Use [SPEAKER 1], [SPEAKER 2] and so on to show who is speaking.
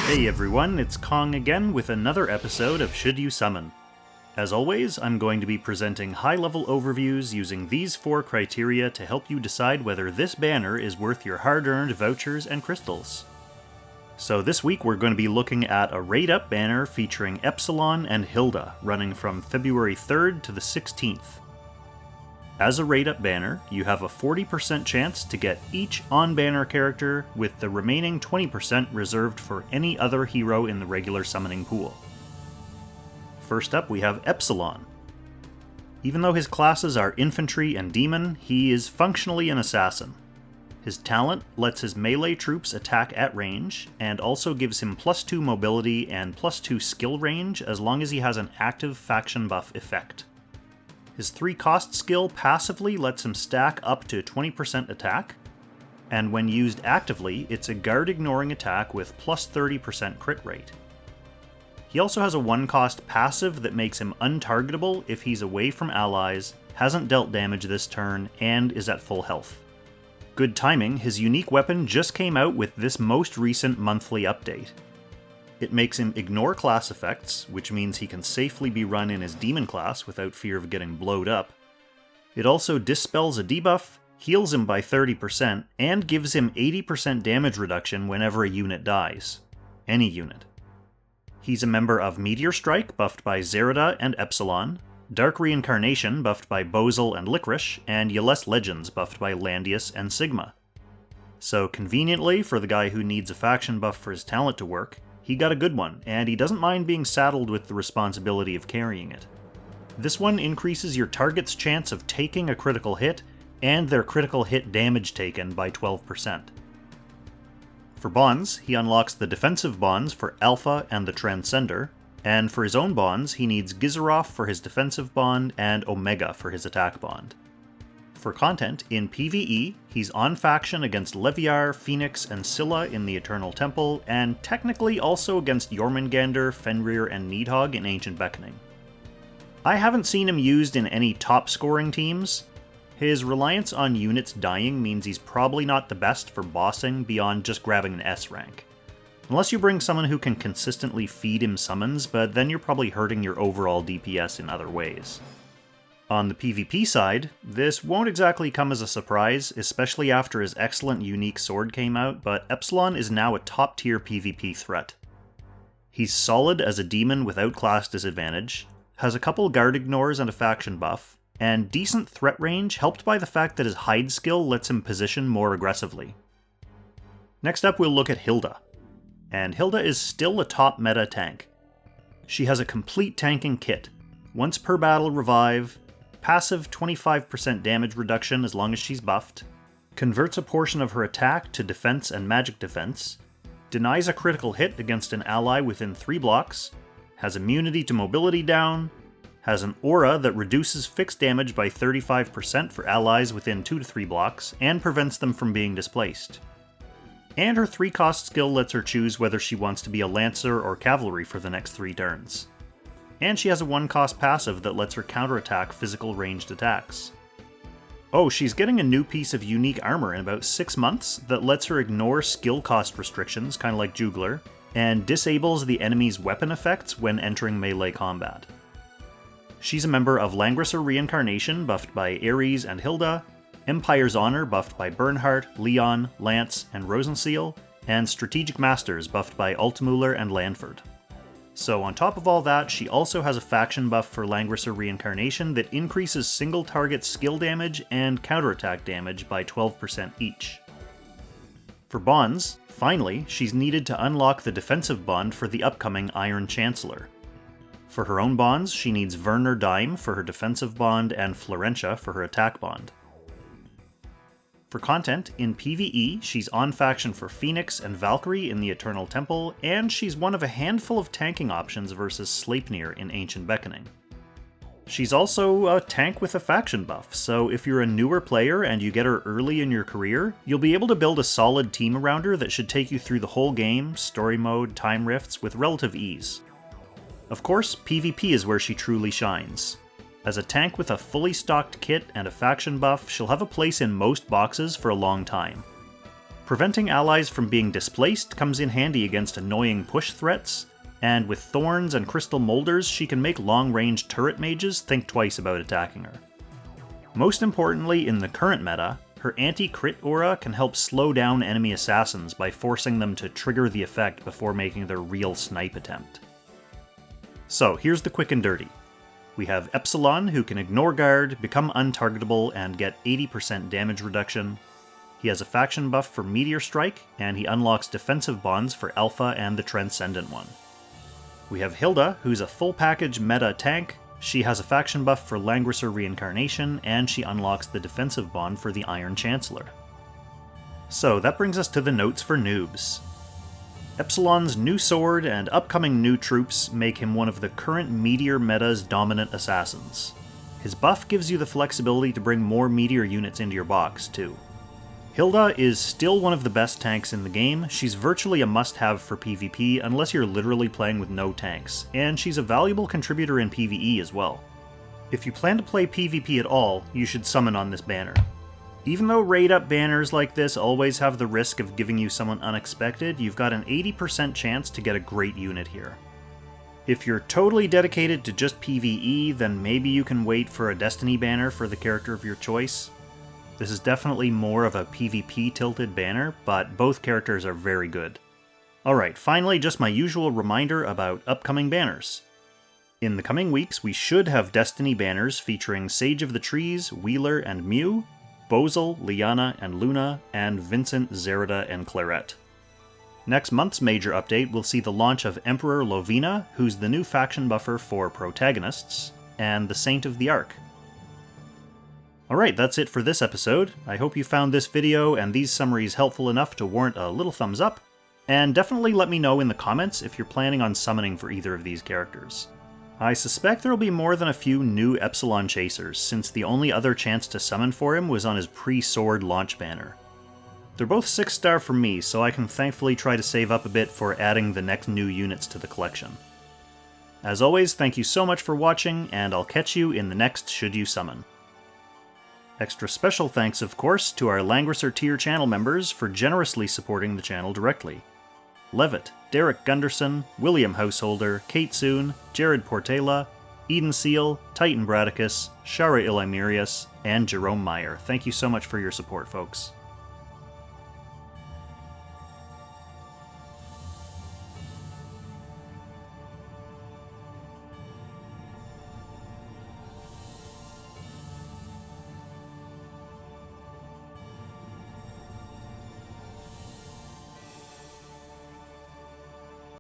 [SPEAKER 1] Hey everyone, it's Kong again with another episode of Should You Summon. As always, I'm going to be presenting high-level overviews using these 4 criteria to help you decide whether this banner is worth your hard-earned vouchers and crystals. So this week we're going to be looking at a rate-up banner featuring Epsilon and Hilda, running from February 3rd to the 16th. As a rate-up banner, you have a 40% chance to get each on-banner character, with the remaining 20% reserved for any other hero in the regular summoning pool. First up, we have Epsilon. Even though his classes are infantry and demon, he is functionally an assassin. His talent lets his melee troops attack at range, and also gives him +2 mobility and +2 skill range as long as he has an active faction buff effect. His 3-cost skill passively lets him stack up to 20% attack, and when used actively, it's a guard-ignoring attack with +30% crit rate. He also has a 1-cost passive that makes him untargetable if he's away from allies, hasn't dealt damage this turn, and is at full health. Good timing, his unique weapon just came out with this most recent monthly update. It makes him ignore class effects, which means he can safely be run in his demon class without fear of getting blowed up. It also dispels a debuff, heals him by 30%, and gives him 80% damage reduction whenever a unit dies. Any unit. He's a member of Meteor Strike, buffed by Zerida and Epsilon, Dark Reincarnation, buffed by Bozel and Licorice, and Yeless Legends, buffed by Landius and Sigma. So conveniently, for the guy who needs a faction buff for his talent to work, he got a good one, and he doesn't mind being saddled with the responsibility of carrying it. This one increases your target's chance of taking a critical hit, and their critical hit damage taken by 12%. For bonds, he unlocks the defensive bonds for Alpha and the Transcender, and for his own bonds, he needs Gizaroff for his defensive bond and Omega for his attack bond. For content, in PvE, he's on faction against Leviar, Phoenix, and Scylla in the Eternal Temple, and technically also against Jormungandr, Fenrir, and Nidhogg in Ancient Beckoning. I haven't seen him used in any top-scoring teams. His reliance on units dying means he's probably not the best for bossing beyond just grabbing an S rank. Unless you bring someone who can consistently feed him summons, but then you're probably hurting your overall DPS in other ways. On the PvP side, this won't exactly come as a surprise, especially after his excellent unique sword came out, but Epsilon is now a top-tier PvP threat. He's solid as a demon without class disadvantage, has a couple guard ignores and a faction buff, and decent threat range helped by the fact that his hide skill lets him position more aggressively. Next up we'll look at Hilda. And Hilda is still a top meta tank. She has a complete tanking kit, once per battle revive, passive 25% damage reduction as long as she's buffed, converts a portion of her attack to defense and magic defense, denies a critical hit against an ally within 3 blocks, has immunity to mobility down, has an aura that reduces fixed damage by 35% for allies within 2 to 3 blocks, and prevents them from being displaced. And her 3-cost skill lets her choose whether she wants to be a Lancer or Cavalry for the next 3 turns. And she has a 1-cost passive that lets her counterattack physical ranged attacks. Oh, she's getting a new piece of unique armor in about 6 months that lets her ignore skill cost restrictions, kind of like Jugler, and disables the enemy's weapon effects when entering melee combat. She's a member of Langrisser Reincarnation, buffed by Ares and Hilda, Empire's Honor, buffed by Bernhardt, Leon, Lance, and Rosenseal, and Strategic Masters, buffed by Altmuller and Lanford. So on top of all that, she also has a faction buff for Langrisser Reincarnation that increases single target skill damage and counterattack damage by 12% each. For bonds, finally, she's needed to unlock the defensive bond for the upcoming Iron Chancellor. For her own bonds, she needs Werner Dime for her defensive bond and Florentia for her attack bond. For content, in PvE, she's on faction for Phoenix and Valkyrie in the Eternal Temple, and she's one of a handful of tanking options versus Sleipnir in Ancient Beckoning. She's also a tank with a faction buff, so if you're a newer player and you get her early in your career, you'll be able to build a solid team around her that should take you through the whole game, story mode, time rifts, with relative ease. Of course, PvP is where she truly shines. As a tank with a fully stocked kit and a faction buff, she'll have a place in most boxes for a long time. Preventing allies from being displaced comes in handy against annoying push threats, and with thorns and crystal molders, she can make long-range turret mages think twice about attacking her. Most importantly, in the current meta, her anti-crit aura can help slow down enemy assassins by forcing them to trigger the effect before making their real snipe attempt. So here's the quick and dirty. We have Epsilon, who can ignore guard, become untargetable, and get 80% damage reduction. He has a faction buff for Meteor Strike, and he unlocks defensive bonds for Alpha and the Transcendent one. We have Hilda, who's a full package meta tank. She has a faction buff for Langrisser Reincarnation, and she unlocks the defensive bond for the Iron Chancellor. So that brings us to the notes for Noobs. Epsilon's new sword and upcoming new troops make him one of the current Meteor meta's dominant assassins. His buff gives you the flexibility to bring more Meteor units into your box, too. Hilda is still one of the best tanks in the game. She's virtually a must-have for PvP unless you're literally playing with no tanks, and she's a valuable contributor in PvE as well. If you plan to play PvP at all, you should summon on this banner. Even though raid-up banners like this always have the risk of giving you someone unexpected, you've got an 80% chance to get a great unit here. If you're totally dedicated to just PvE, then maybe you can wait for a Destiny banner for the character of your choice. This is definitely more of a PvP-tilted banner, but both characters are very good. Alright, finally, just my usual reminder about upcoming banners. In the coming weeks, we should have Destiny banners featuring Sage of the Trees, Wheeler and Mew, Bozel, Liana and Luna, and Vincent, Zerida, and Claret. Next month's major update will see the launch of Emperor Lovina, who's the new faction buffer for protagonists, and the Saint of the Ark. Alright, that's it for this episode. I hope you found this video and these summaries helpful enough to warrant a little thumbs up, and definitely let me know in the comments if you're planning on summoning for either of these characters. I suspect there will be more than a few new Epsilon chasers, since the only other chance to summon for him was on his pre-sword launch banner. They're both 6-star for me, so I can thankfully try to save up a bit for adding the next new units to the collection. As always, thank you so much for watching, and I'll catch you in the next Should You Summon. Extra special thanks, of course, to our Langrisser tier channel members for generously supporting the channel directly. Levitt, Derek Gunderson, William Householder, Kate Soon, Jared Portela, Eden Seal, Titan Bradicus, Shara Ilimirius, and Jerome Meyer. Thank you so much for your support, folks.